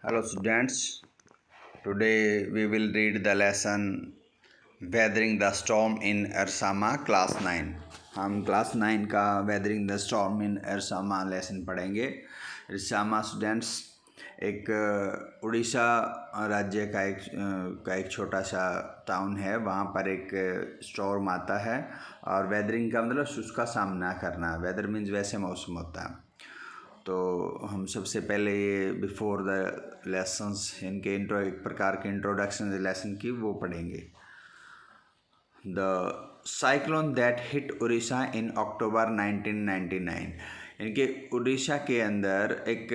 Hello students, today we will read the lesson Weathering the Storm in Ersama class 9। हम class 9 का Weathering the Storm in Ersama lesson पढ़ेंगे। Ersama students एक उड़ीसा राज्य का एक छोटा सा टाउन है। वहाँ पर एक स्टॉर्म आता है और वेदरिंग का मतलब उसका सामना करना। वेदर मीन्स वैसे मौसम होता है। तो हम सबसे पहले ये बिफोर द लेसन्स इनके एक प्रकार के इंट्रोडक्शन लेसन की वो पढ़ेंगे। The cyclone that hit Orissa in October 1999। इनके उड़ीसा के अंदर एक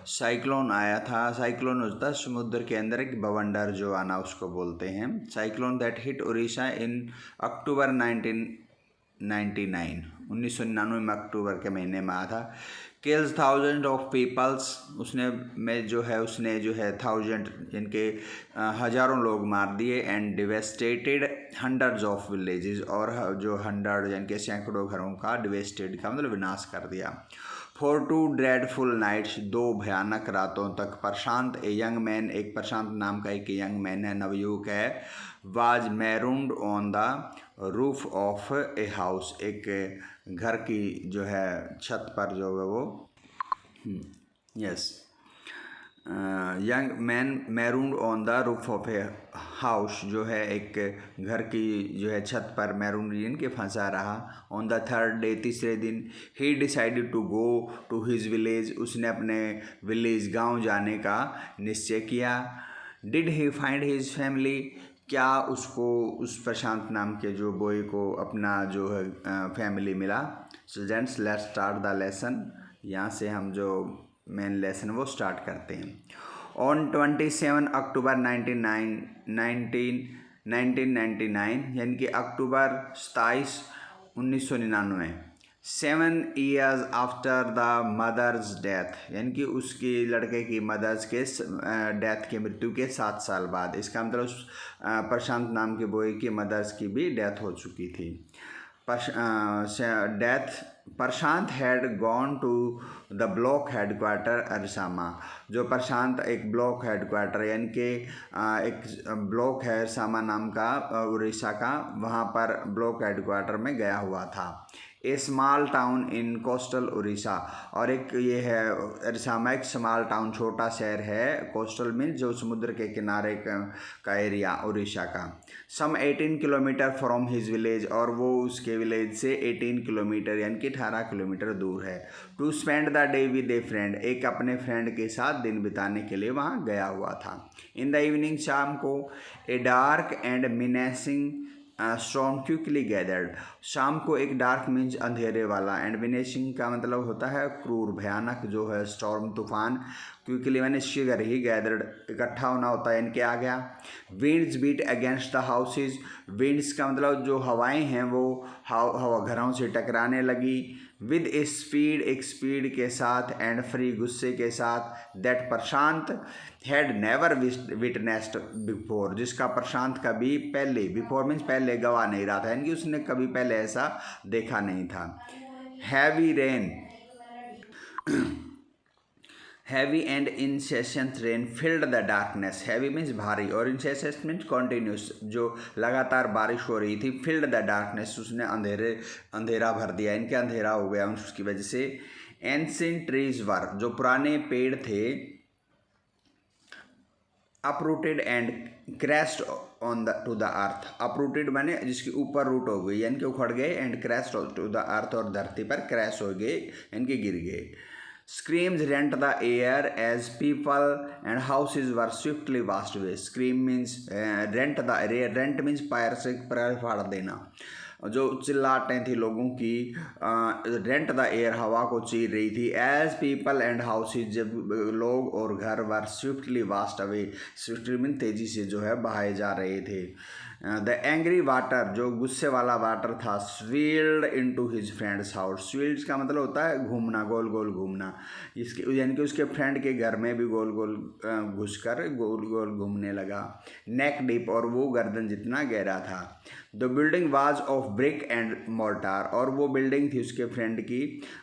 साइक्लोन आया था। साइक्लोन होता है समुद्र के अंदर एक बवंडर जो आना उसको बोलते हैं। Cyclone that hit Orissa in October 1999 में अक्टूबर के महीने में आया था। किल्स थाउजेंड ऑफ पीपल्स, उसने जो है थाउजेंड इनके हज़ारों लोग मार दिए। And devastated hundreds of villages, और जो हंड्रेड इनके सैकड़ों घरों का डिवेस्टेड का मतलब विनाश कर दिया। फॉर 2 ड्रेडफुल नाइट्स, 2 भयानक रातों तक। प्रशांत ए यंग मैन, एक प्रशांत नाम का एक यंग मैन है, नवयुवक है। Was marooned on the roof of a house, एक घर की जो है छत पर जो है वो yes young man marooned on the roof of a house, जो है एक घर की जो है छत पर मैरून इनके फंसा रहा। ऑन द थर्ड डे, तीसरे दिन, he decided to go to his village, उसने अपने विलेज गांव जाने का निश्चय किया। Did he find his family, क्या उसको उस प्रशांत नाम के जो बॉय को अपना जो है फैमिली मिला। Students let's start the lesson. यहाँ से हम जो मेन लेसन वो स्टार्ट करते हैं। ऑन 27 अक्टूबर 1999, यानी कि October 27 1999, 7 years after the mother's death, यानी कि उसकी लड़के की मदर्स के डेथ के मृत्यु के 7 साल बाद। इसका मतलब प्रशांत नाम के बॉय की मदर्स की भी डेथ हो चुकी थी। Prashant had gone to the block headquarter Ersama, जो प्रशांत एक ब्लॉक हेडक्वार्टर यानी कि एक ब्लॉक है एरसामा नाम का उड़ीसा का, वहाँ पर ब्लॉक हेडक्वार्टर में गया हुआ था। A small town in coastal Orissa, और एक ये है एरसामा एक स्मॉल टाउन छोटा शहर है। कोस्टल मीन्स जो समुद्र के किनारे का एरिया उड़ीसा का। सम 18 किलोमीटर फ्रॉम हिज विलेज, और वो उसके विलेज से 18 किलोमीटर यानी कि 18 किलोमीटर दूर है। To spend the day with a friend, एक अपने फ्रेंड के साथ दिन बिताने के लिए वहाँ गया हुआ था। इन द इवनिंग, शाम को, a dark and menacing storm quickly gathered, शाम को एक डार्क मीन्स अंधेरे वाला, एंड विनेशिंग का मतलब होता है क्रूर भयानक जो है स्टॉर्म तूफान। क्विकली मैंने शीघ्र ही गैदर्ड इकट्ठा होना होता है, इनके आ गया। Winds beat against the houses, winds का मतलब जो हवाएं हैं वो हवा घरों से टकराने लगी। विद ए स्पीड, एक स्पीड के साथ, एंड फ्री गुस्से के साथ, that Prashant had never witnessed before, जिसका प्रशांत कभी पहले, बिफोर मीन्स पहले, गवा नहीं रहा था, यानी कि उसने कभी पहले ऐसा देखा नहीं था। Heavy rain, heavy and incessant rain filled the darkness, heavy means भारी और इंसेसेंट मीन्स कॉन्टीन्यूस, जो लगातार बारिश हो रही थी। फिल्ड द डार्कनेस, उसने अंधेरा भर दिया, इनके अंधेरा हो गया उसकी वजह से। एंशिएंट ट्रीज वर, जो पुराने पेड़ थे, uprooted and crashed on the two the earth, uprooted माने जिसके ऊपर रूट हो गई यानी कि उखड़ गए, and crashed to the earth, और धरती पर क्रैश हो गए यानी कि गिर गए। Screams rent the air as people and houses were swiftly washed away. Scream means rent the air, rent means पैर से पैर फाड़ देना, जो चिल्लाहटें थी लोगों की। रेंट द एयर, हवा को चीर रही थी। एज पीपल एंड हाउसेज, जब लोग और घर were swiftly washed away, swiftly mean तेजी से जो है बहाए जा रहे थे। द एंग्री वाटर, जो गुस्से वाला वाटर था, स्वील्ड इनटू हिज फ्रेंड्स हाउस। स्वील्ड का मतलब होता है घूमना, गोल गोल घूमना। इसके यानी कि उसके फ्रेंड के घर में भी गोल गोल घुसकर गोल गोल घूमने लगा। नेक डीप, और वो गर्दन जितना गहरा था। The building was of brick and mortar, और वो बिल्डिंग थी उसके फ्रेंड की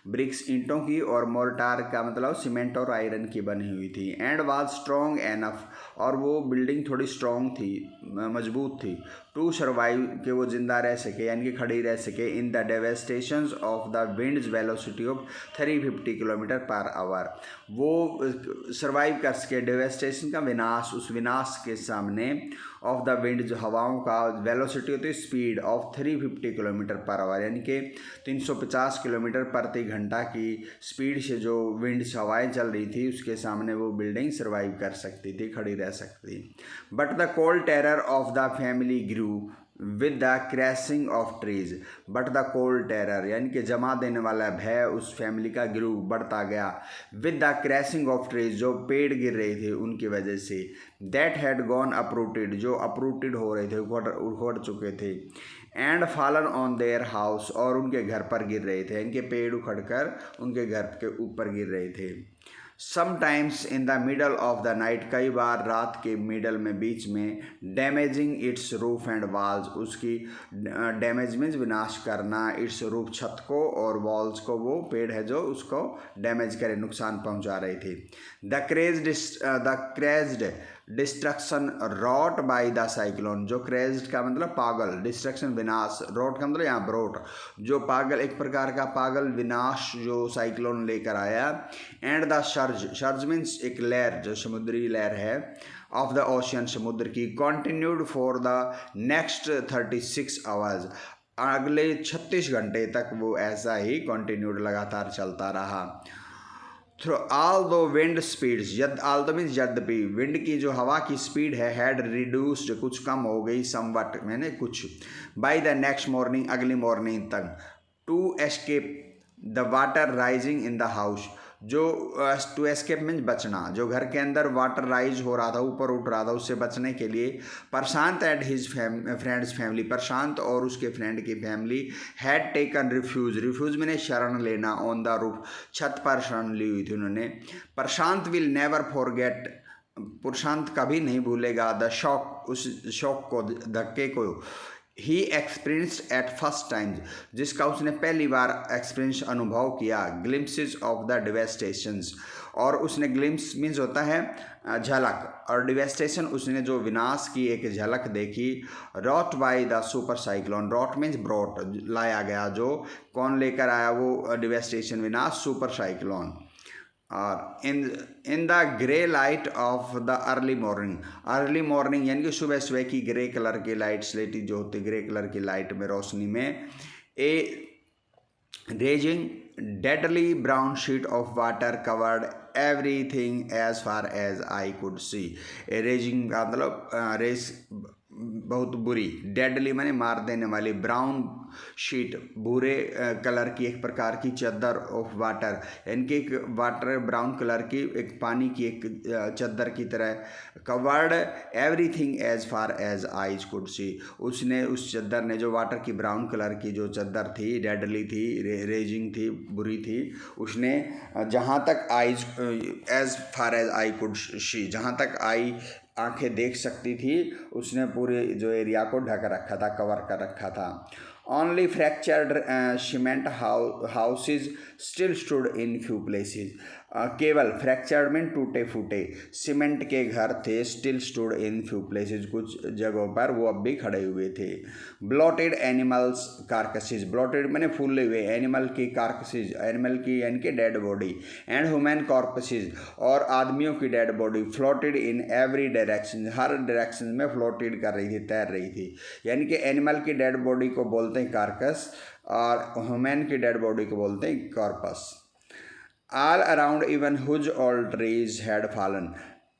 ब्रिक्स ईंटों की और मोर्टार का मतलब सीमेंट और आयरन की बनी हुई थी। एंड वाज स्ट्रॉन्ग एनफ, और वो बिल्डिंग थोड़ी स्ट्रॉन्ग थी, मजबूत थी। टू सर्वाइव, कि वो जिंदा रह सके यानी कि खड़ी रह सके। In the devastations of the winds velocity of 350 kilometre per hour, वो सर्वाइव कर सके डेवेस्टेशन का विनाश, उस विनाश के सामने। ऑफ द विंड, जो हवाओं का वेलोसिटी होती है speed of 350 kilometre per our, यानी कि 350 किलोमीटर प्रति घंटा की स्पीड से जो विंड हवाएं चल रही थी उसके सामने वो बिल्डिंग सर्वाइव कर सकती थी, खड़ी रह सकती। But the cold terror of the family grew with the crashing of trees, but the cold terror यानी कि जमा देने वाला भय उस फैमिली का ग्रू बढ़ता गया। With the crashing of trees, जो पेड़ गिर रहे थे उनकी वजह से। दैट हैड गॉन अपरूटेड, जो अपरूटेड हो रहे थे, उखड़ चुके थे। And fallen on their house, और उनके घर पर गिर रहे थे, इनके पेड़ उखड़कर उनके घर के ऊपर गिर रहे थे। Sometimes in the middle of the night, कई बार रात के मिडल में, बीच में। Damaging it's roof and walls, उसकी डैमेज मीन्स विनाश करना, इट्स रूफ छत को और वॉल्स को, वो पेड़ है जो उसको डैमेज करे, नुकसान पहुंचा रही थी। The crazed destruction wrought by the cyclone, जो क्रेज्ड का मतलब पागल, डिस्ट्रक्शन विनाश, रॉट का मतलब यहाँ ब्रोट, जो पागल, एक प्रकार का पागल विनाश जो साइक्लोन लेकर आया। एंड द सर्ज मीन्स एक लहर, जो समुद्री लहर है, ऑफ द ओशियन, समुद्र की। Continued for the next 36 hours, अगले 36 घंटे तक वो ऐसा ही कॉन्टिन्यूड लगातार चलता रहा। थ्रू ऑल दो विंड स्पीड्स, ऑल दो मीन्स यद्यपि, विंड की जो हवा की स्पीड है हैड रिड्यूस्ड, कुछ कम हो गई, समवट मैंने कुछ, बाय द नेक्स्ट मॉर्निंग, अगली मॉर्निंग तक। To escape the water rising in the house, जो टू एस्केप मीन्स बचना, जो घर के अंदर वाटर राइज हो रहा था, ऊपर उठ रहा था, उससे बचने के लिए। प्रशांत एंड हिज फ्रेंड्स फैमिली, प्रशांत और उसके फ्रेंड की फैमिली हैड टेकन रिफ्यूज मैंने शरण लेना, ऑन द रूफ, छत पर शरण ली हुई थी उन्होंने। प्रशांत विल नेवर फॉरगेट, प्रशांत कभी नहीं भूलेगा द शॉक, उस शॉक को, धक्के को। ही एक्सपीरियंस्ड एट फर्स्ट टाइम, जिसका उसने पहली बार एक्सपीरियंस अनुभव किया। ग्लिम्पसेस ऑफ द डिवेस्टेशंस, और उसने ग्लिम्स मीन्स होता है झलक, और डिवेस्टेशन उसने जो विनाश की एक झलक देखी। Wrought by the super cyclone, wrought means brought, लाया गया, जो कौन लेकर आया वो डिवेस्टेशन विनाश, सुपर साइक्लोन। और in the grey light of the early morning यानी कि सुबह सुबह की ग्रे कलर की लाइट, स्लेटी जो होती ग्रे कलर की लाइट में, रोशनी में। A raging deadly brown sheet of water covered everything as far as I could see. Raging का मतलब रेस बहुत बुरी, डेडली माने मार देने वाली, ब्राउन शीट भूरे कलर की एक प्रकार की चादर ऑफ वाटर, यानी कि एक वाटर ब्राउन कलर की एक पानी की एक चादर की तरह। Covered everything as far as eyes could see, उसने उस चादर ने, जो वाटर की ब्राउन कलर की जो चादर थी, डेडली थी, रेजिंग थी, बुरी थी, उसने जहाँ तक eyes as far as I could see, जहाँ तक आई आंखें देख सकती थी, उसने पूरे जो एरिया को ढक रखा था, कवर कर रखा था। Only fractured cement houses still stood in few places, केवल फ्रैक्चर्ड में टूटे फूटे सीमेंट के घर थे। Still stood in few places, कुछ जगहों पर वो अब भी खड़े हुए थे। ब्लॉटेड एनिमल्स कार्कसेस, ब्लॉटेड मैंने फूले हुए, एनिमल की कार्कसेस, एनिमल की यानी कि dead body. And human corpses, और आदमियों की dead body. Floated in every direction, her direction में फ्लोटेड कर रही थी, तैर रही थी। यानी कि एनिमल की डेड बॉडी को बोलते हैं कार्कस, और ह्यूमन की डेड बॉडी को बोलते हैं corpus. All around even whose all trees had fallen,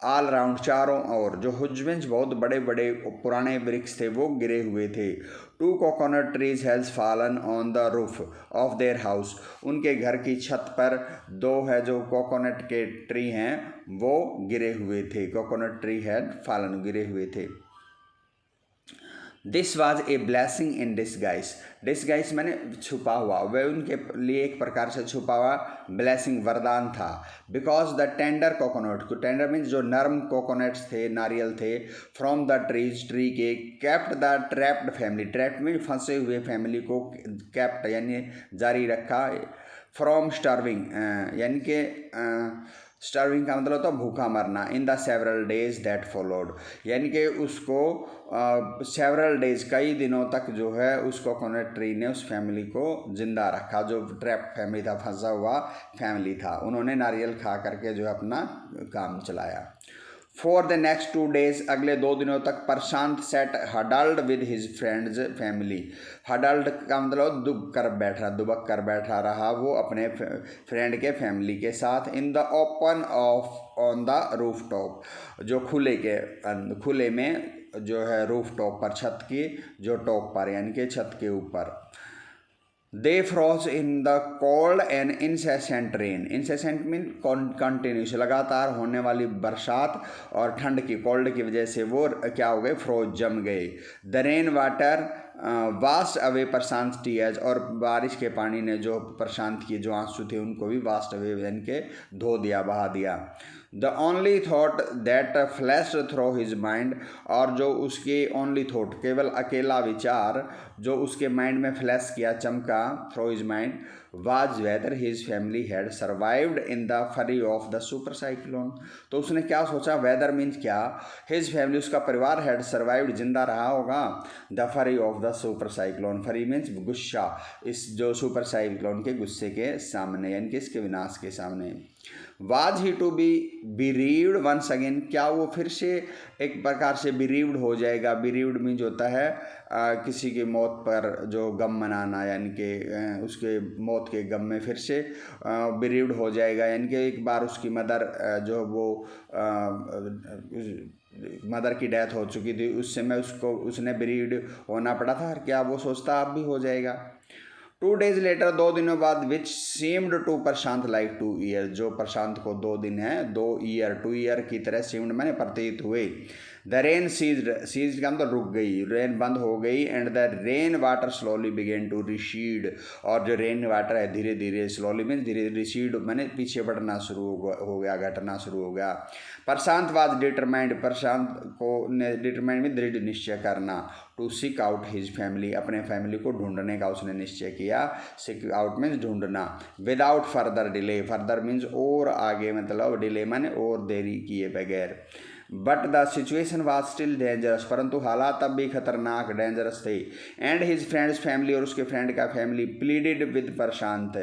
all round चारों ओर, जो हुज मीन्स बहुत बड़े बड़े पुराने वृक्ष थे वो गिरे हुए थे। Two coconut trees has fallen on the roof of their house, उनके घर की छत पर दो है जो कोकोनट के ट्री हैं वो गिरे हुए थे। कोकोनट ट्री हैड फॉलन, गिरे हुए थे। This was a blessing in disguise. Disguise मैंने छुपा हुआ, वह उनके लिए एक प्रकार से छुपा हुआ ब्लेसिंग वरदान था। Because the tender coconut, tender means जो नरम कोकोनट्स थे, नारियल थे, फ्रॉम द ट्री के, kept the trapped family, trapped mean फंसे हुए फैमिली को कैप्ट यानी जारी रखा, फ्रॉम स्टार्विंग यानी कि स्टार्विंग का मतलब होता है भूखा मरना, in the several days that followed, यानी कि उसको सेवरल डेज कई दिनों तक जो है उस कोकोनट ट्री ने उस फैमिली को जिंदा रखा, जो ट्रैप फैमिली था, फंसा हुआ फैमिली था, उन्होंने नारियल खा करके जो है अपना काम चलाया। फॉर द नेक्स्ट 2 days, अगले 2 दिनों तक Prashant sat huddled with his friends family. Huddled का मतलब दुबक कर बैठा रहा वो अपने फ्रेंड के फैमिली के साथ, in the open of on the roof top, जो खुले में जो है रूफ टॉप पर, छत की जो टॉप पर यानी कि छत के ऊपर। They froze in the cold and incessant rain, incessant mean continuous, लगातार होने वाली बरसात और ठंड की, कोल्ड की वजह से वो क्या हो गए, फ्रोज जम गए। The rain water vast away Prashant tears, और बारिश के पानी ने जो प्रशांत की जो आंसू थे उनको भी वास्ट अवे यानी के धो दिया, बहा दिया। The only thought that flash through his mind, और जो उसके ओनली थॉट, केवल अकेला विचार जो उसके माइंड में फ्लैश किया, चमका, through his mind, was weather his family had survived in the फरी ऑफ द सुपर साइक्लोन। तो उसने क्या सोचा, वेदर मीन्स क्या, हिज फैमिली उसका परिवार हैड सर्वाइव्ड जिंदा रहा होगा, द फरी ऑफ द सुपर साइक्लोन, फरी मीन्स गुस्सा, इस जो सुपर साइक्लोन के गुस्से के सामने यानी कि इसके विनाश के सामने। Was he to be bereaved once again, क्या वो फिर से एक प्रकार से बिरीव्ड हो जाएगा। बिरीव्ड मीन्स होता है किसी की मौत पर जो गम मनाना, यानी कि उसके मौत के गम में फिर से बिरीव्ड हो जाएगा, यानी कि एक बार उसकी मदर जो वो मदर की डेथ हो चुकी थी, उस समय उसने बिरीव्ड होना पड़ा था, क्या वो सोचता अब भी हो जाएगा। 2 days लेटर, 2 दिनों बाद, which seemed to Prashant like 2 years, जो प्रशांत को 2 दिन है 2 ईयर की तरह सीम्ड मैंने प्रतीत हुए। द रेन सीज्ड का मतलब रुक गई, रेन बंद हो गई, and the rain water slowly began to recede, और जो रेन वाटर है धीरे धीरे, स्लोली मीन धीरे धीरे, रिसीड मैंने पीछे बढ़ना शुरू हो गया, घटना शुरू हो गया। प्रशांत वाज डिटरमाइंड, प्रशांत को डिटरमाइंड में दृढ़ निश्चय करना, to seek out his family, अपने फैमिली को ढूंढने का उसने निश्चय किया। सीक आउट मीन्स ढूंढना, without further delay, further means और आगे, मतलब डिले माने और देरी किए बगैर। But the situation was still dangerous, परंतु हालात तब भी खतरनाक, डेंजरस थे। एंड हिज फ्रेंड्स फैमिली, और उसके फ्रेंड का family, pleaded with Prashant,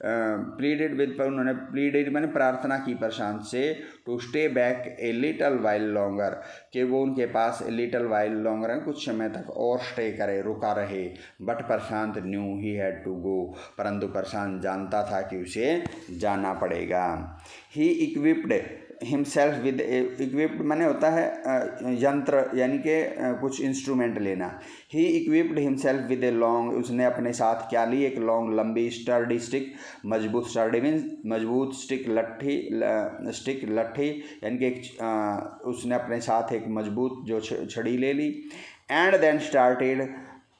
pleaded with, उन्होंने प्लीडेड मैंने प्रार्थना की प्रशांत से, to stay back a little while longer, कि वो उनके पास ए लिटल वाइल लॉन्गर, कुछ समय तक और स्टे करे, रुका रहे। But Prashant knew he had to go, परंतु प्रशांत जानता था कि उसे जाना पड़ेगा। He equipped himself with, equipped माने होता है यंत्र, यानी कि कुछ इंस्ट्रूमेंट लेना। ही equipped himself with a long, उसने अपने साथ क्या ली, एक लॉन्ग लंबी स्टर्डी स्टिक, मजबूत, स्टर्डी मीन्स मजबूत, स्टिक लट्ठी यानी कि उसने अपने साथ एक मजबूत जो छड़ी ले ली। And then started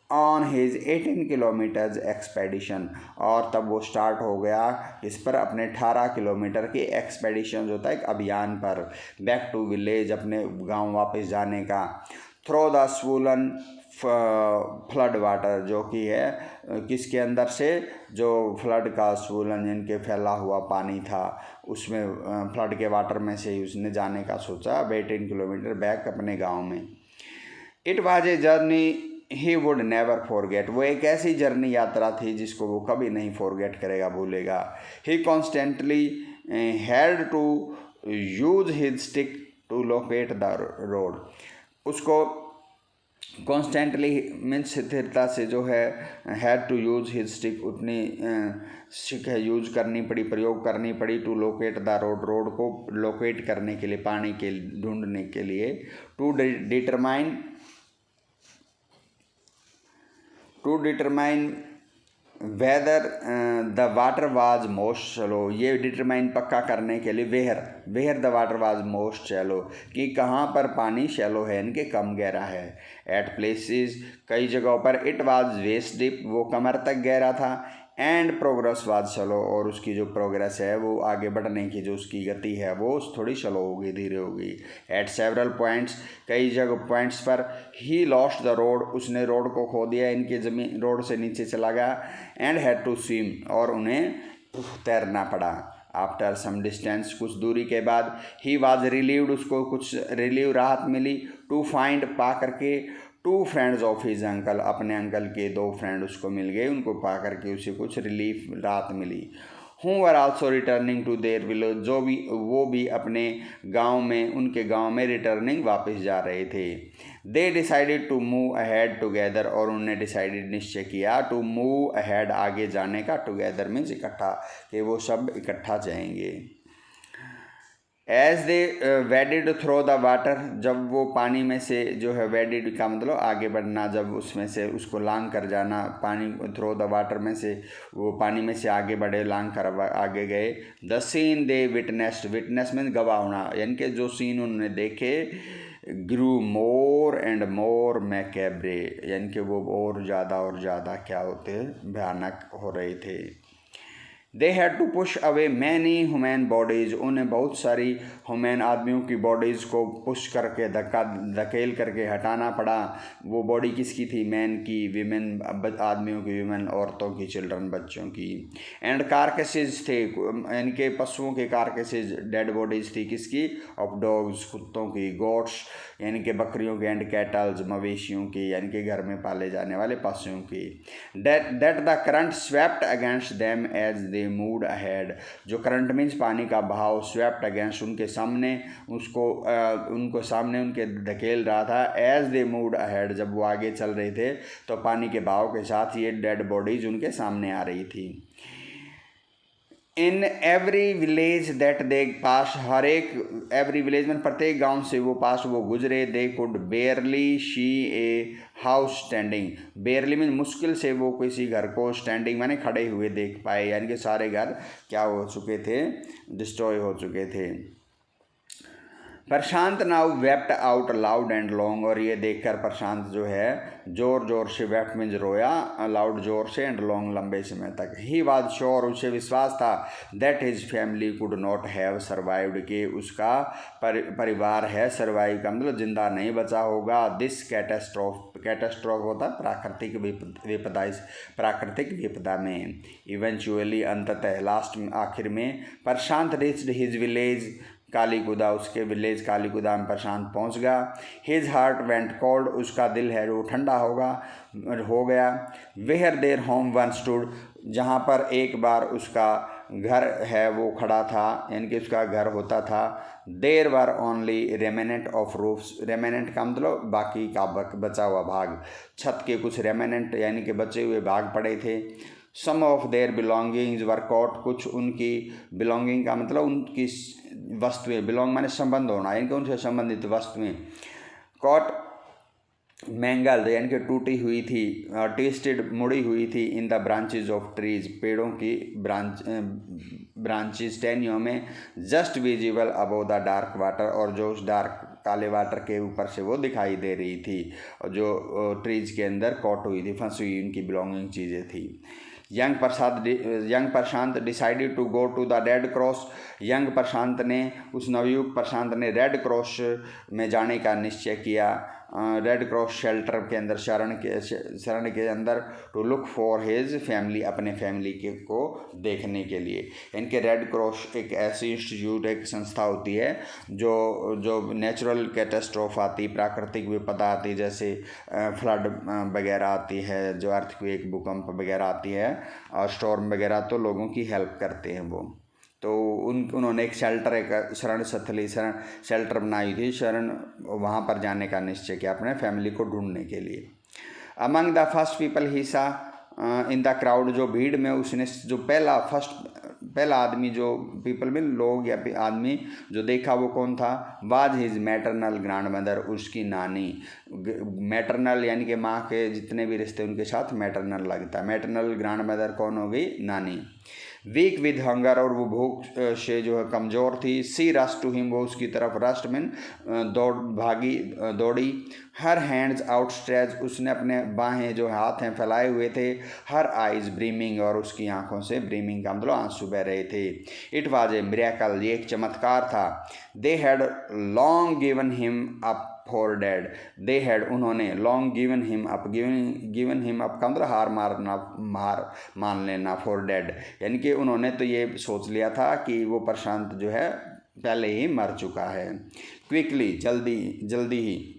on his 18 kilometres expedition, और तब वो स्टार्ट हो गया इस पर अपने 18 किलोमीटर की एक्सपेडिशन, जो होता है एक अभियान पर, बैक टू विलेज, अपने गांव वापस जाने का। थ्रो द स्वूलन फ्लड वाटर, जो कि है किसके अंदर से, जो फ्लड का स्वूलन इनके फैला हुआ पानी था, उसमें फ्लड के वाटर में से ही उसने जाने का सोचा, 18 किलोमीटर बैक अपने गाँव में। It was a journey he would never forget, वो एक ऐसी जर्नी यात्रा थी जिसको वो कभी नहीं फॉरगेट करेगा, भूलेगा। He constantly had to use his stick to locate the road, उसको कॉन्स्टेंटली मीन्स स्थिरता से जो है, had to use his stick, उतनी स्टिक है यूज करनी पड़ी, प्रयोग करनी पड़ी, to locate the road, road को लोकेट करने के लिए, पानी के ढूंढने के लिए। To determine whether the water was most shallow, ये डिटरमाइन पक्का करने के लिए where the water was most shallow, कि कहाँ पर पानी शैलो है, इनके कम गहरा है। एट प्लेसेस, कई जगहों पर, इट वाज वेस्ट डीप, वो कमर तक गहरा था। एंड प्रोग्रेस वाज स्लो, और उसकी जो प्रोग्रेस है वो आगे बढ़ने की जो उसकी गति है वो थोड़ी स्लो होगी, धीरे होगी। एट सेवरल पॉइंट्स, कई जगह पॉइंट्स पर, ही लॉस्ट द रोड, उसने रोड को खो दिया, इनकी ज़मीन रोड से नीचे चला गया। एंड हैड टू स्विम, और उन्हें तैरना पड़ा। आफ्टर सम डिस्टेंस, कुछ दूरी के बाद, ही वाज रिलीव्ड, उसको कुछ रिलीव राहत मिली। टू फाइंड, पा करके, to friends of his uncle, अपने अंकल के दो फ्रेंड उसको मिल गए, उनको पा करके उसे कुछ रिलीफ राहत मिली। Who were also returning to their village, जो भी वो भी अपने गांव में, उनके गांव में रिटर्निंग वापस जा रहे थे। They decided to move ahead together, और उन्होंने डिसाइडेड निश्चय किया, टू मूव अहेड आगे जाने का, टुगेदर मीन्स इकट्ठा, कि वो सब इकट्ठा जाएंगे। As they waded through the water, जब वो पानी में से जो है, वेडिड का मतलब आगे बढ़ना, जब उसमें से उसको लांग कर जाना, पानी थ्रो द वाटर में से वो पानी में से आगे बढ़े, लांग कर आगे गए। The scene they witnessed, witness में गवाह होना, यानी कि जो सीन उन्होंने देखे, ग्रू मोर एंड मोर मैकेब्रे, यानी कि वो और ज़्यादा क्या होते, भयानक हो रहे थे। They had to push away many human bodies, उन्हें बहुत सारी ह्यूमन आदमियों की बॉडीज़ को पुश करके, धकेल करके हटाना पड़ा। वो बॉडी किसकी थी? मैन की, विमेन आदमियों की, विमेन औरतों की, चिल्ड्रन बच्चों की। एंड कारकेसेज थे, यानी कि पशुओं के कारकेसेज, डेड बॉडीज़ थी, किसकी? ऑफ डॉग्स, कुत्तों की। गोट्स, यानी कि बकरियों की। एंड कैटल्स, मवेशियों की, यानी कि घर में पाले जाने वाले पशुओं की। That the current swept against them as they moved ahead, जो करंट मीन्स पानी का बहाव, स्वेप्ट अगेंस्ट उनके सामने, उनको सामने उनके धकेल रहा था। एज दे मूव्ड अहेड, जब वो आगे चल रहे थे तो पानी के बहाव के साथ ये डेड बॉडीज उनके सामने आ रही थी। In every village that they pass, हर एक, एवरी विलेज में प्रत्येक गांव से वो पास वो गुजरे। They could बेयरली she a house standing, बेयरली mean मुश्किल से वो किसी घर को, स्टैंडिंग माने खड़े हुए देख पाए, यानी कि सारे घर क्या हो चुके थे? डिस्ट्रॉय हो चुके थे। Prashant now wept out loud and long, और ये देखकर प्रशांत जो है जोर जोर से, वेप्ट मीन्स रोया, लाउड जोर से, एंड लॉन्ग लंबे समय तक। ही वाज श्योर, उसे विश्वास था, that his family could not have survived, कि उसका परिवार है, सर्वाइव का मतलब जिंदा नहीं बचा होगा। दिस कैटेस्ट्रॉफ होता प्राकृतिक विपदा, इस प्राकृतिक विपदा में। इवेंचुअली, अंततः, लास्ट में, आखिर में, प्रशांत रिच्ड हिज विलेज कालीकुदा, उसके विलेज कालीकुदा में प्रशांत पहुंच गया। हिज हार्ट वेंट कोल्ड, उसका दिल है वो ठंडा हो गया। Where their home once stood, जहाँ पर एक बार उसका घर है वो खड़ा था, यानी कि उसका घर होता था। देर were only remnant of roofs, remnant का मतलब बाकी का बचा हुआ भाग, छत के कुछ रेमेनेंट यानी कि बचे हुए भाग पड़े थे। Some of their belongings were caught, कुछ उनकी बिलोंगिंग का मतलब उनकी वस्तुएं, बिलोंग माने संबंध होना, यानी कि उनसे संबंधित वस्तुएं। कॉट मैंगल्ड, यानी कि टूटी हुई थी, ट्विस्टेड, मुड़ी हुई थी। In the branches of trees, पेड़ों की ब्रांचेज, टहनियों में। Just visible above the dark water, और जो उस डार्क काले वाटर के ऊपर से वो दिखाई दे रही थी, और जो ट्रीज के अंदर कॉट हुई थी, फंसी हुई उनकी बिलोंगिंग चीज़ें थी। Young Prashant decided to go to the Red Cross, young Prashant ने, उस नवयुवक प्रशांत ने रेड क्रॉस में जाने का निश्चय किया, रेड क्रॉस शेल्टर के अंदर, शरण के अंदर, to look for his family, अपने फैमिली को देखने के लिए। इनके रेड क्रॉस एक ऐसी इंस्टीट्यूट, एक संस्था होती है जो नेचुरल कैटेस्ट्रोफ आती, प्राकृतिक विपदा आती, जैसे फ्लड वगैरह आती है, जो अर्थक्वेक, भूकंप वगैरह आती है, और स्टॉर्म वगैरह, तो लोगों की हेल्प करते हैं वो। तो उन्होंने एक शेल्टर, एक शरण स्थली, शेल्टर बनाई थी, शरण, वहाँ पर जाने का निश्चय किया अपने फैमिली को ढूंढने के लिए। अमंग द फर्स्ट पीपल ही सा, इन द क्राउड, जो भीड़ में उसने जो पहला आदमी, जो पीपल में लोग या आदमी जो देखा वो कौन था, was his maternal grand mother, उसकी नानी। मैटरनल यानी कि माँ के जितने भी रिश्ते उनके साथ मैटरनल लगता है। मैटरनल ग्रैंड मदर कौन हो गई, नानी। वीक विद हंगर, और वो भूख से जो है कमज़ोर थी। सी रश टू हिम, वो उसकी तरफ रस्ट में दौड़ी। हर हैंड्स आउटस्ट्रेच, उसने अपने बाहें जो हाथ हैं फैलाए हुए थे। हर आइज़ ब्रीमिंग, और उसकी आंखों से ब्रीमिंग का मतलब आंसू बह रहे थे। इट वाज ए मिरेकल, ये एक चमत्कार था। They had long given him up for dead, they had, उन्होंने, long given him up, given him up का मतलब हार मान लेना, फॉर डेड यानी कि उन्होंने तो ये सोच लिया था कि वो प्रशांत जो है पहले ही मर चुका है। क्विकली, जल्दी ही।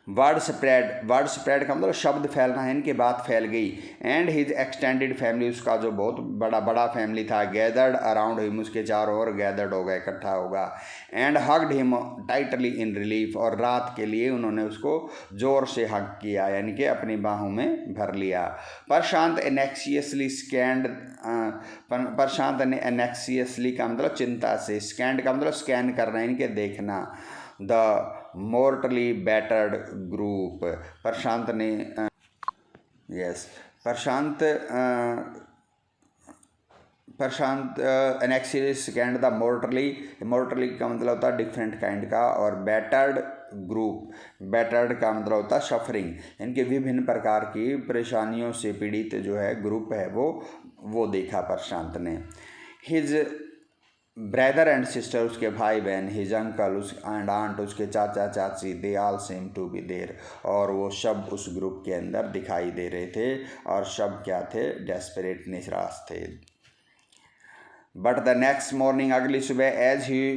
वर्ड स्प्रेड का मतलब शब्द फैलना है, इनकी बात फैल गई। एंड हिज एक्सटेंडेड फैमिली, उसका जो बहुत बड़ा फैमिली था, गैदर्ड अराउंड हिम, उसके चारों ओर गैदर्ड होगा, इकट्ठा होगा। And hugged him tightly in relief, और रात के लिए उन्होंने उसको जोर से हग किया, यानी कि अपनी बाहों में भर लिया। प्रशांत एनेक्सियसली स्कैंड, प्रशांत ने एनेक्सियसली का मतलब चिंता से, स्कैंड का मतलब स्कैन करना, इनके देखना। द मोर्टली बैटर्ड ग्रुप, प्रशांत ने प्रशांत एनेक्सियस स्कैंड द मोर्टली का मतलब होता है डिफरेंट काइंड का, और बैटर्ड ग्रुप, बैटर्ड का मतलब होता है सफरिंग, इनके विभिन्न प्रकार की परेशानियों से पीड़ित जो है ग्रुप है वो देखा प्रशांत ने। हिज ब्रदर एंड सिस्टर, उसके भाई बहन, हिज अंकल एंड आंट, उसके चाचा चाची, they all seem to be there, और वो सब उस ग्रुप के अंदर दिखाई दे रहे थे, और सब क्या थे, डेस्परेट, निराश थे। बट द नेक्स्ट मॉर्निंग, अगली सुबह, as he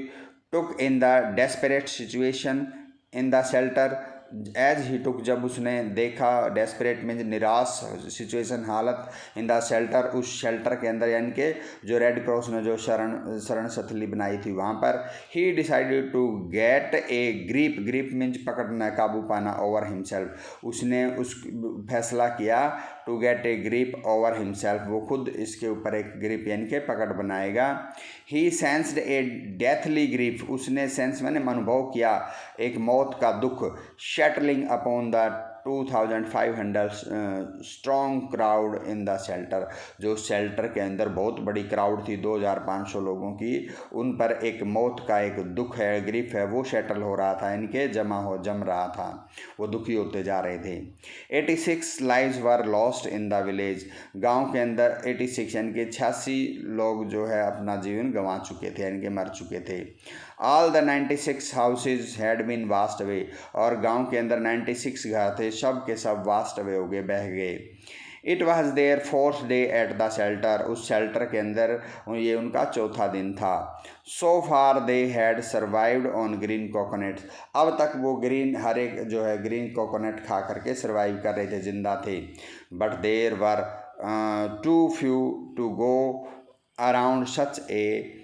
took in the desperate situation in the shelter, as he took, जब उसने देखा, डेस्परेट में निराश सिचुएशन, हालत, इन द शेल्टर, उस शेल्टर के अंदर, यानी कि जो रेड क्रॉस ने जो शरण सथली बनाई थी वहाँ पर। He decided to get a grip means पकड़ना, काबू पाना, ओवर हिमसेल्फ, उसने उस फैसला किया, to get a grip over himself, वो खुद इसके ऊपर एक ग्रिप यानी कि पकड़ बनाएगा। ही सेंस्ड ए डेथली ग्रीफ, उसने सेंस मैंने अनुभव किया एक मौत का दुख। Shuttling upon the 2500 strong crowd in the shelter, जो शेल्टर के अंदर बहुत बड़ी क्राउड थी 2500 लोगों की, उन पर एक मौत का एक दुख है, ग्रीफ है, वो सेटल हो रहा था, इनके जम रहा था, वो दुखी होते जा रहे थे। 86 lives were lost in the village, गांव के अंदर 86 यानी कि 86 लोग जो है अपना जीवन गंवा चुके थे, यानी कि मर चुके थे। All the 96 houses had been washed away, और गांव के अंदर 96 घर थे, सब के सब वास्ट अवे हो गए, बह गए। It was their 4th day at the shelter, उस शेल्टर के अंदर ये उनका 4था दिन था। So far they had survived on green coconuts, अब तक वो हर एक जो है ग्रीन कोकोनट खा करके सर्वाइव कर रहे थे, जिंदा थे। But there were too few to go around such a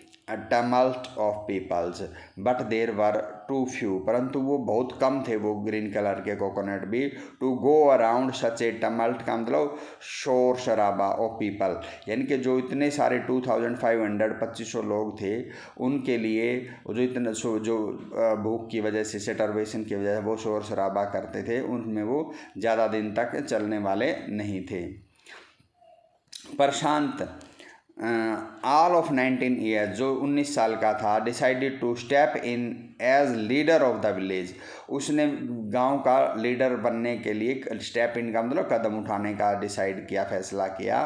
tumult of peoples, but there were too few, परंतु वो बहुत कम थे, वो ग्रीन कलर के कोकोनट भी। To go around such a tumult का मतलब शोर शराबा ऑफ पीपल, यानी कि जो इतने सारे 2500 लोग थे, उनके लिए जो इतने जो भूख की वजह से, स्टारवेशन की वजह से वो शोर शराबा करते थे, उनमें वो ज़्यादा दिन तक चलने वाले नहीं थे। प्रशांत ऑल ऑफ 19 ईयर्स, जो 19 साल का था, decided to step in as leader of the village, उसने गांव का लीडर बनने के लिए स्टेप इन का मतलब कदम उठाने का डिसाइड किया, फैसला किया।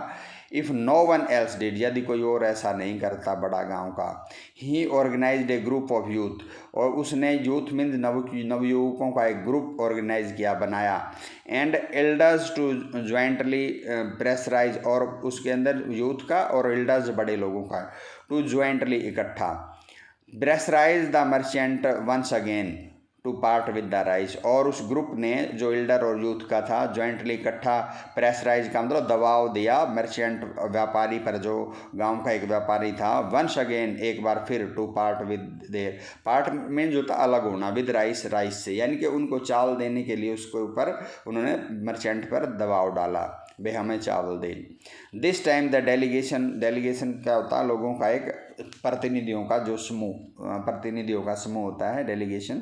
If no one else did, यदि कोई और ऐसा नहीं करता बड़ा गांव का। He organised a group of youth, और उसने यूथ मीन्स नवयुवकों का एक ग्रुप ऑर्गेनाइज किया, बनाया। And elders to jointly pressurise, और उसके अंदर यूथ का और एल्डर्स बड़े लोगों का टू ज्वाइंटली इकट्ठा। Pressurise the merchant once again to part with the rice, और उस ग्रुप ने जो एल्डर और यूथ का था ज्वाइंटली इकट्ठा, प्रेशराइज का मतलब दबाव दिया मर्चेंट व्यापारी पर, जो गांव का एक व्यापारी था। वंस अगेन एक बार फिर, to part with their, part में जो था अलग होना, विद राइस से, यानी कि उनको चाल देने के लिए उसके ऊपर उन्होंने मर्चेंट पर दबाव डाला। वे हमें चावल दे। दिस टाइम द डेलीगेशन क्या होता है, लोगों का एक प्रतिनिधियों का समूह होता है डेलीगेशन।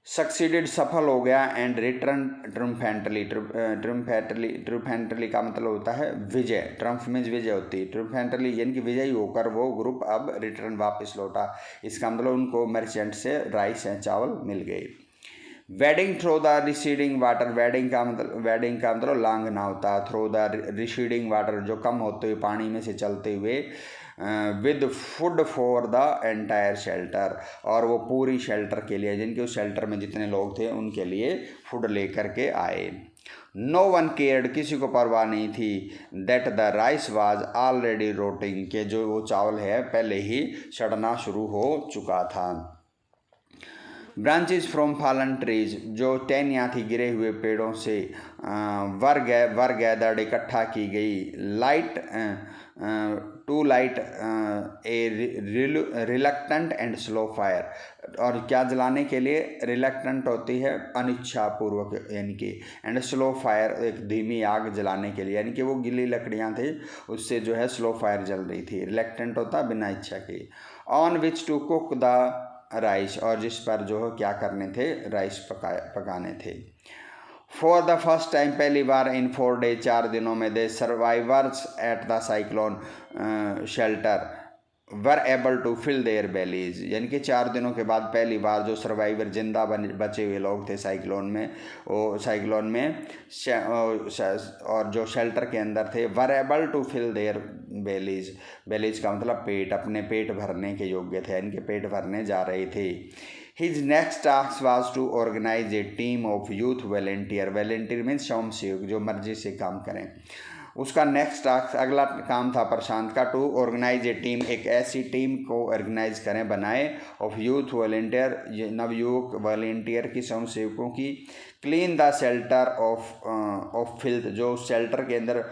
सक्सीडेड सफल हो गया एंड रिटर्न ट्रिम्फेंटली का मतलब होता है विजय। ट्रम्फ मीन्स विजय होती है, ट्रिम्फेंटली यानी कि विजयी होकर वो ग्रुप अब रिटर्न वापस लौटा। इसका मतलब उनको मर्चेंट से राइस या चावल मिल गए। Wading through the receding water, wading का मतलब लांघना होता है। थ्रो द रिसीडिंग वाटर जो कम होते हुए पानी में से चलते हुए, with food for the entire shelter, और वो पूरी शेल्टर के लिए जिनके उस शेल्टर में जितने लोग थे उनके लिए फूड लेकर के आए। नो वन केयर्ड, किसी को परवाह नहीं थी, that the rice was already rotting, के जो वो चावल है पहले ही सड़ना शुरू हो चुका था। ब्रांचेज फ्रॉम फॉलन ट्रीज, जो टहनियाँ थी गिरे हुए पेड़ों से, वर गैदर्ड इकट्ठा की गई, light to light a reluctant and slow fire, और क्या जलाने के लिए, रिलक्टेंट होती है अनिच्छापूर्वक यानी कि, एंड स्लो फायर एक धीमी आग जलाने के लिए, यानी कि वो गीली लकड़ियाँ थी उससे जो है स्लो फायर जल रही थी। रिलक्टेंट होता बिना इच्छा के। On which to cook the rice, और जिस पर जो है क्या करने थे, राइस पकाने थे। फॉर द फर्स्ट टाइम, पहली बार, इन 4 days 4 दिनों में, the survivors at the cyclone shelter were able to fill their bellies, यानी कि 4 दिनों के बाद पहली बार जो सर्वाइवर जिंदा बचे हुए लोग थे साइक्लोन में, और जो शेल्टर के अंदर थे, were able to fill their bellies का मतलब पेट, अपने पेट भरने के योग्य थे, यानी कि पेट भरने जा रहे थे। His next task was to organize a team of youth volunteer means स्वयंसेवक जो मर्जी से काम करें। उसका नेक्स्ट टास्क, अगला काम था प्रशांत का, टू ऑर्गेनाइज ए टीम, एक ऐसी टीम को ऑर्गेनाइज करें, बनाए, ऑफ यूथ वॉलेंटियर, नवयुवक वॉलेंटियर की, स्वयंसेवकों की, clean the shelter of filth, जो शेल्टर के अंदर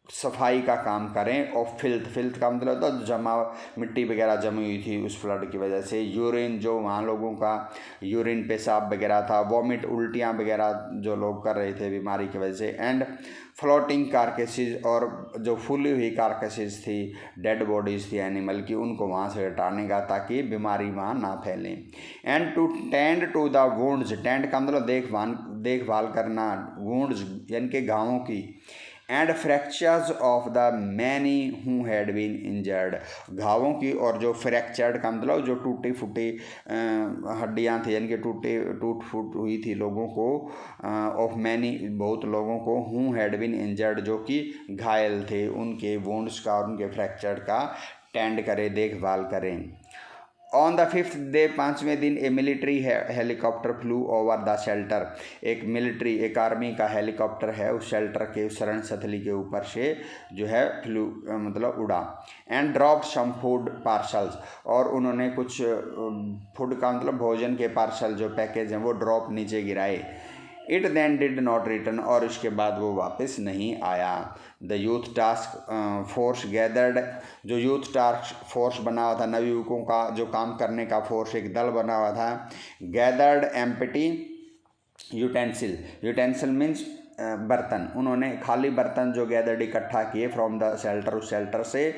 सफाई का काम करें, और फिल्थ का मतलब होता जमा, मिट्टी वगैरह जमी हुई थी उस फ्लड की वजह से। यूरिन, जो वहाँ लोगों का यूरिन पेशाब वगैरह था, वॉमिट उल्टियाँ वगैरह जो लोग कर रहे थे बीमारी की वजह से। एंड फ्लोटिंग कारकेसेस, और जो फूली हुई कारकेसेस थी, डेड बॉडीज़ थी एनिमल की, उनको वहाँ से हटाने का ताकि बीमारी वहाँ ना फैलें। And to tend to the wounds, tend का मतलब देखभाल करना, वुंड्स यानी कि घावों की, and fractures of the many who had been injured, घावों की, और जो फ्रैक्चर्ड का मतलब जो टूटी फूटी हड्डियाँ थी, यानी कि टूट फूट हुई थी लोगों को, ऑफ मैनी बहुत लोगों को, हु हैड बीन इंजर्ड जो कि घायल थे, उनके वुंड्स का और उनके फ्रैक्चर का टेंड करें, देखभाल करें। ऑन द 5th डे, 5वें दिन, a military helicopter flew over the shelter, एक आर्मी का हेलीकॉप्टर है उस शेल्टर के शरण स्थली के ऊपर से जो है फ्लू मतलब उड़ा। And dropped some food parcels, और उन्होंने कुछ फूड का मतलब भोजन के पार्सल जो पैकेज हैं वो ड्रॉप नीचे गिराए। It then did not return, और इसके बाद वो वापस नहीं आया। The youth task force gathered, जो यूथ टास्क फोर्स बना हुआ था, नवयुवकों का जो काम करने का फोर्स, एक दल बना हुआ था, गैदर्ड एम्प्टी यूटेंसिल मीन्स बर्तन, उन्होंने खाली बर्तन जो गैदर्ड इकट्ठा किए फ्रॉम द शेल्टर, उस शेल्टर से।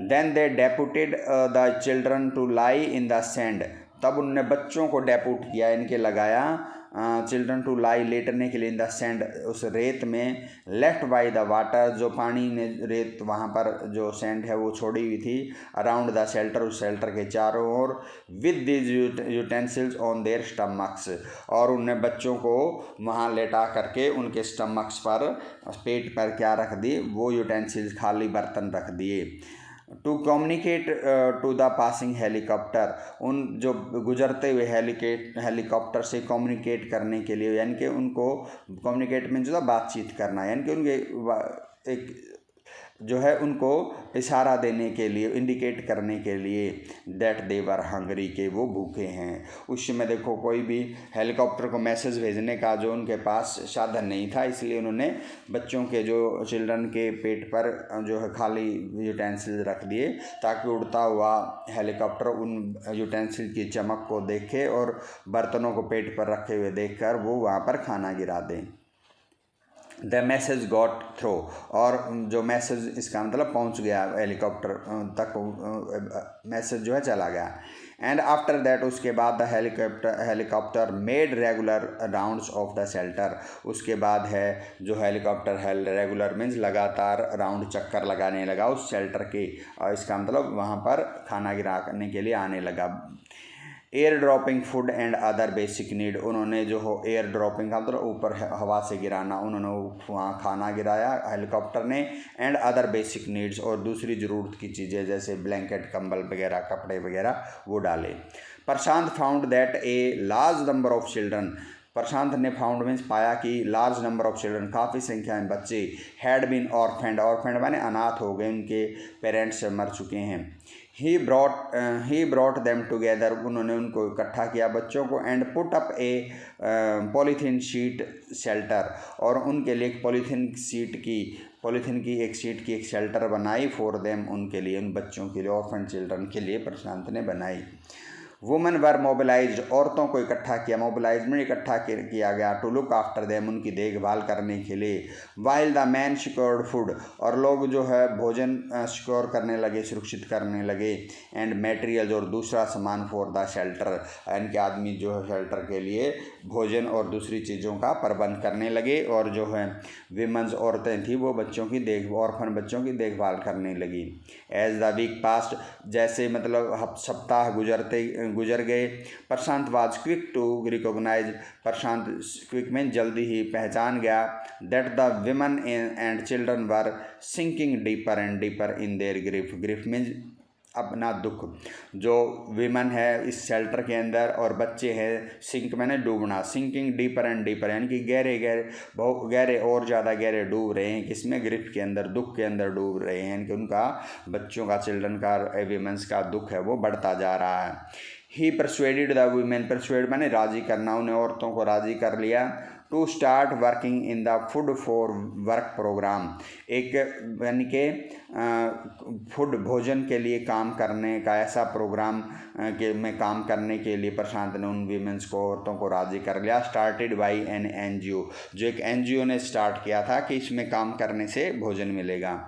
Then they deputed the children to lie in the sand, तब उन्होंने बच्चों को डेपुट किया, इनके लगाया, चिल्ड्रन टू लाई लेटने के लिए, इन द सैंड उस रेत में, लेफ्ट बाय द वाटर, जो पानी ने रेत वहाँ पर जो सैंड है वो छोड़ी हुई थी, अराउंड द शेल्टर, उस शेल्टर के चारों ओर, with these utensils on their stomachs, और उन्होंने बच्चों को वहाँ लेटा करके उनके स्टमक्स पर, पेट पर क्या रख दिए, वो यूटेंसिल्स खाली बर्तन रख दिए। To communicate to the passing helicopter, उन जो गुजरते हुए हेलीकॉप्टर से कम्युनिकेट करने के लिए, यानी कि उनको कम्युनिकेट में जो बातचीत करना, यानी कि उनके एक जो है उनको इशारा देने के लिए, इंडिकेट करने के लिए, दैट दे वर हंगरी, के वो भूखे हैं। उस समय देखो कोई भी हेलीकॉप्टर को मैसेज भेजने का जो उनके पास साधन नहीं था, इसलिए उन्होंने बच्चों के जो चिल्ड्रन के पेट पर जो है खाली यूटेंसिल रख दिए, ताकि उड़ता हुआ हेलीकॉप्टर उन यूटेंसिल की चमक को देखे और बर्तनों को पेट पर रखे हुए देखकर वो वहाँ पर खाना गिरा दें। द मैसेज गॉट थ्रो, और जो मैसेज इसका मतलब पहुंच गया हेलीकॉप्टर तक, मैसेज जो है चला गया। एंड आफ्टर दैट, उसके बाद the helicopter made regular rounds of the shelter, उसके बाद है जो हेलीकॉप्टर है रेगुलर मीन्स लगातार राउंड चक्कर लगाने लगा उस शेल्टर के, और इसका मतलब वहाँ पर खाना गिराने के लिए आने लगा। Air dropping food and other basic need, उन्होंने जो हो एयर ड्रॉपिंग का मतलब ऊपर हवा से गिराना, उन्होंने वहाँ खाना गिराया हेलीकॉप्टर ने। एंड अदर बेसिक नीड्स, और दूसरी ज़रूरत की चीज़ें जैसे ब्लैंकेट, कंबल वगैरह, कपड़े वगैरह वो डाले। Prashant found that a large number of children, Prashant ने फाउंड मीन्स पाया कि लार्ज नंबर ऑफ चिल्ड्रन, काफ़ी संख्या में बच्चे, हैड बीन ऑर्फेंड, ऑर्फेंड माने अनाथ हो गए, उनके पेरेंट्स मर चुके हैं। ही ब्रॉट देम टुगेदर, उन्होंने उनको इकट्ठा किया बच्चों को। And put up A polythene sheet shelter, और उनके लिए एक पॉलीथीन की एक शीट की एक शेल्टर बनाई फॉर देम, उनके लिए, उन बच्चों के लिए, ऑर्फन चिल्ड्रन के लिए प्रशांत ने बनाई। वुमेन वर मोबिलाइज्ड, औरतों को इकट्ठा किया, मोबिलाइज में इकट्ठा किया गया, टू लुक आफ्टर देम, उनकी देखभाल करने के लिए। While the man secured food, और लोग जो है भोजन सिक्योर करने लगे, सुरक्षित करने लगे। एंड मटेरियल्स, और दूसरा सामान फॉर द शेल्टर, इनके आदमी जो है शेल्टर के लिए भोजन और दूसरी चीज़ों का प्रबंध करने लगे। और जो है विमेंस, औरतें थी, वो बच्चों की ऑर्फन बच्चों की देखभाल करने लगी। एज द वीक पास्ट, जैसे मतलब सप्ताह गुजर गए। Prashant was quick to recognise, Prashant quick में जल्दी ही पहचान गया, that the women and children were sinking deeper and deeper in their grief, grief means अपना दुख, जो विमेन है इस शेल्टर के अंदर और बच्चे हैं, सिंक मैंने डूबना, सिंकिंग डीपर एंड डीपर, यानी कि गहरे गहरे, बहुत गहरे और ज़्यादा गहरे डूब रहे हैं, किसमें, ग्रिफ के अंदर, दुख के अंदर डूब रहे हैं, यानी कि उनका बच्चों का, चिल्ड्रन का, विमेंस का दुख है वो बढ़ता जा रहा है। He persuaded the women, persuade मैंने राज़ी करना, उन्हें औरतों को राज़ी कर लिया, to start working in the food for work programme, एक यानी कि फूड भोजन के लिए काम करने का ऐसा प्रोग्राम के में काम करने के लिए प्रशांत ने उन वीमेंस को, औरतों को राज़ी कर लिया। स्टार्टेड बाय एन एनजीओ, जो एक एनजीओ ने स्टार्ट किया था कि इसमें काम करने से भोजन मिलेगा।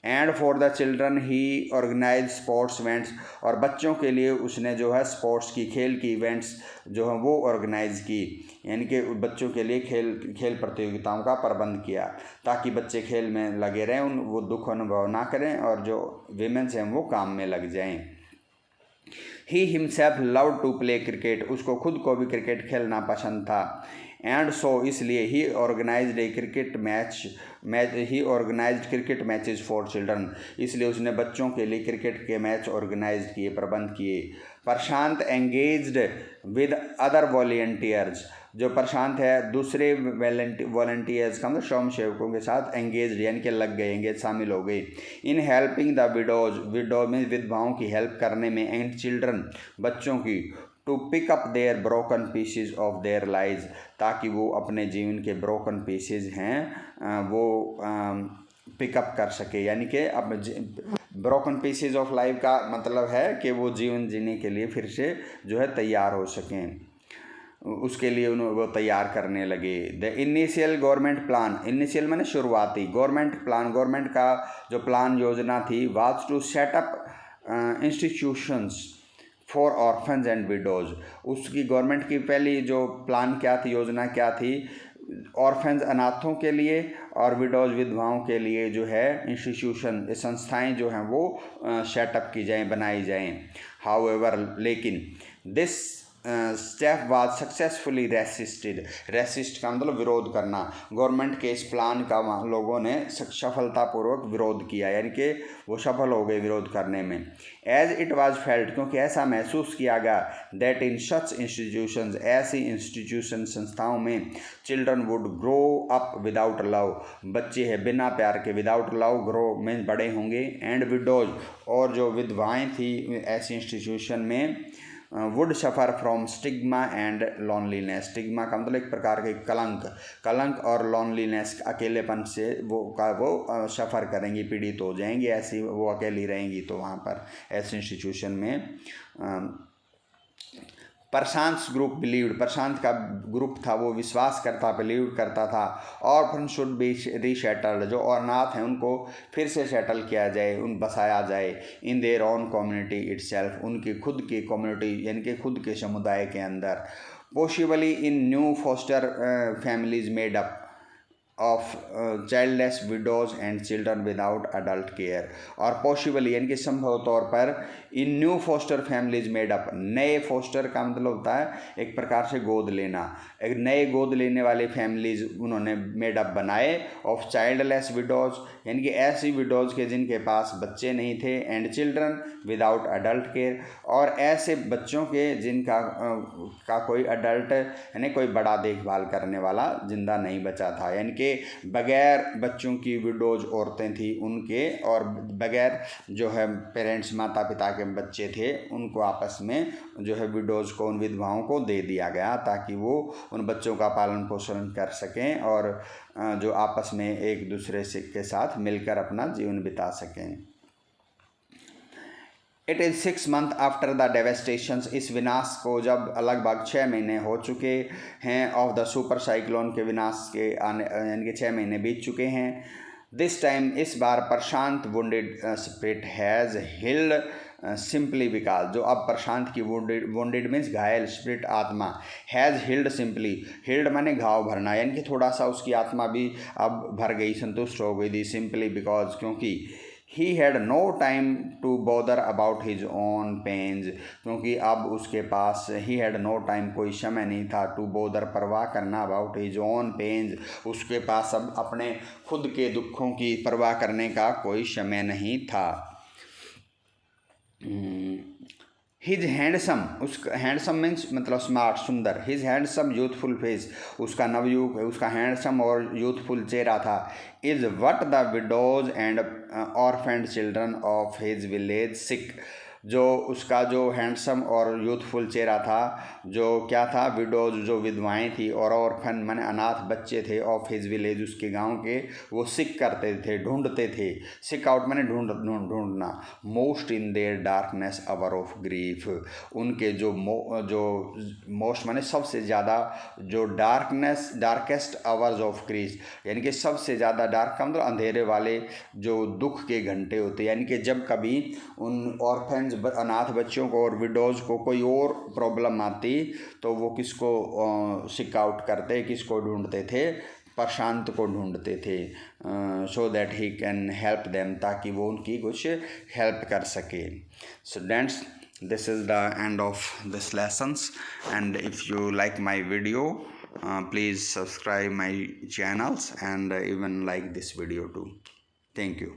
And for the children he organise sports events, और बच्चों के लिए उसने जो है स्पोर्ट्स की, खेल की इवेंट्स जो है वो ऑर्गेनाइज की, यानी कि बच्चों के लिए खेल प्रतियोगिताओं का प्रबंध किया, ताकि बच्चे खेल में लगे रहें, वो दुख अनुभव ना करें, और जो विमेंस हैं वो काम में लग जाएं। He himself love to play cricket, उसको खुद को भी क्रिकेट खेलना पसंद था। एंड सो, इसलिए he organised a cricket he organised cricket matches for children, इसलिए उसने बच्चों के लिए क्रिकेट के मैच ऑर्गेनाइज किए, प्रबंध किए। प्रशांत एंगेज्ड विद अदर वॉलेंटियर्स, जो प्रशांत है दूसरे वॉलेंटियर्स का मतलब स्वयं सेवकों के साथ एंगेज, यानी कि लग गए, एंगेज शामिल हो गए। इन हेल्पिंग द विडो में विधवाओं की हेल्प करने में, एंड चिल्ड्रन बच्चों की, to pick up their broken pieces of their lives, ताकि वो अपने जीवन के ब्रोकन पीसेज हैं वो पिकअप कर सके, यानी कि अब ब्रोकन पीसेज ऑफ लाइफ का मतलब है कि वो जीवन जीने के लिए फिर से जो है तैयार हो सकें, उसके लिए उन्होंने वो तैयार करने लगे। The initial government plan, initial मैंने शुरुआती, गवर्नमेंट प्लान, गवर्नमेंट का जो प्लान योजना थी, was to set up institutions for orphans and widows, उसकी गवर्नमेंट की पहली जो प्लान क्या थी, योजना क्या थी, ऑर्फन्स अनाथों के लिए और विडोज़ विधवाओं के लिए जो है इंस्टीट्यूशन, संस्थाएं जो हैं वो सेटअप की जाएं, बनाई जाएं। हाउएवर, लेकिन this step was successfully resist का मतलब विरोध करना, गवर्नमेंट के इस प्लान का लोगों ने सफलतापूर्वक विरोध किया, यानी कि वो सफल हो गए विरोध करने में। एज इट वाज फेल्ट, क्योंकि ऐसा महसूस किया गया, दैट इन सच इंस्टीट्यूशंस, ऐसी इंस्टीट्यूशन संस्थाओं में, children would grow up without love, बच्चे हैं बिना प्यार के, विदाउट लव ग्रो में बड़े होंगे, एंड विडोज, और जो विधवाएं थी ऐसी इंस्टीट्यूशन में, would suffer from stigma and loneliness, stigma का मतलब एक प्रकार के कलंक और लॉनलीनेस, अकेलेपन से वो सफ़र करेंगी, पीड़ित हो जाएंगी, ऐसी वो अकेली रहेंगी, तो वहाँ पर ऐसे इंस्टीट्यूशन में प्रशांत ग्रुप बिलीव्ड, प्रशांत का ग्रुप था वो विश्वास करता, बिलीव करता था ऑर्फन शुड बी रीसेटल्ड, जो अनाथ हैं उनको फिर से सेटल किया जाए, उन बसाया जाए in their own community itself, उनकी खुद की कम्युनिटी यानी कि खुद के समुदाय के अंदर, possibly in new foster families made up of childless widows and children without adult care, और पॉसिबली यानी कि संभव तौर पर in new foster families made up, नए फोस्टर का मतलब होता है एक प्रकार से गोद लेना, एक नए गोद लेने वाले फैमिलीज उन्होंने मेड अप बनाए, ऑफ चाइल्डलेस विडोज यानी कि ऐसी विडोज के जिनके पास बच्चे नहीं थे, and children without adult care, और ऐसे बच्चों के जिनका का कोई अडल्ट यानी कोई बड़ा देखभाल करने वाला जिंदा नहीं बचा था, यानी कि बगैर बच्चों की विडोज औरतें थी उनके, और बगैर जो है पेरेंट्स माता पिता के बच्चे थे उनको आपस में जो है विडोज को, उन विधवाओं को दे दिया गया ताकि वो उन बच्चों का पालन पोषण कर सकें और जो आपस में एक दूसरे से के साथ मिलकर अपना जीवन बिता सकें। It is 6 months after the devastations, इस विनाश को जब लगभग 6 महीने हो चुके हैं ऑफ द सुपर साइक्लोन के विनाश के आने यानी कि 6 महीने बीत चुके हैं। दिस टाइम इस बार Prashant wounded spirit has healed simply because, जो अब प्रशांत की वुंडेड मीन्स घायल, स्पिरिट आत्मा, हैज़ हिल्ड सिंपली, हिल्ड माने घाव भरना, यानी कि थोड़ा सा उसकी आत्मा भी अब भर गई, संतुष्ट हो गई थी, सिंपली बिकॉज क्योंकि he had no time to bother about his own pains, क्योंकि अब उसके पास ही हैड नो टाइम, कोई समय नहीं था, टू बॉदर परवाह करना, अबाउट हिज ओन पेन्स, उसके पास अब अपने खुद के दुखों की परवाह करने का कोई समय नहीं था। हिज हैंडसम, उसका हैंडसम मीन्स मतलब स्मार्ट, सुंदर, हिज हैंडसम यूथफुल फेस, उसका नवयुग उसका हैंडसम और यूथफुल चेहरा था, is what the widows and orphaned children of his village seek, जो उसका जो हैंडसम और यूथफुल चेहरा था, जो क्या था, विडोज जो विधवाएं थी, और ऑर्फन माने अनाथ बच्चे थे, ऑफ हिज विलेज उसके गांव के, वो सिक करते थे, ढूंढते थे, सिक आउट माने ढूंढना, most in their darkness hour of grief, उनके जो मोस्ट माने सबसे ज़्यादा, जो डार्केस्ट आवर्स ऑफ ग्रीफ यानी कि सबसे ज़्यादा डार्क का मतलब अंधेरे वाले जो दुख के घंटे होते, यानी कि जब कभी उन ऑर्फेन्स अनाथ बच्चों को और विडोज को कोई और प्रॉब्लम आती तो वो किसको सिक आउट करते, किसको ढूंढते थे, प्रशांत को ढूंढते थे, so that he can help them, ताकि वो उनकी कुछ हेल्प कर सके। Students, this is the end of this lessons, and if you like my video, please subscribe my channels and even like this video too. Thank you.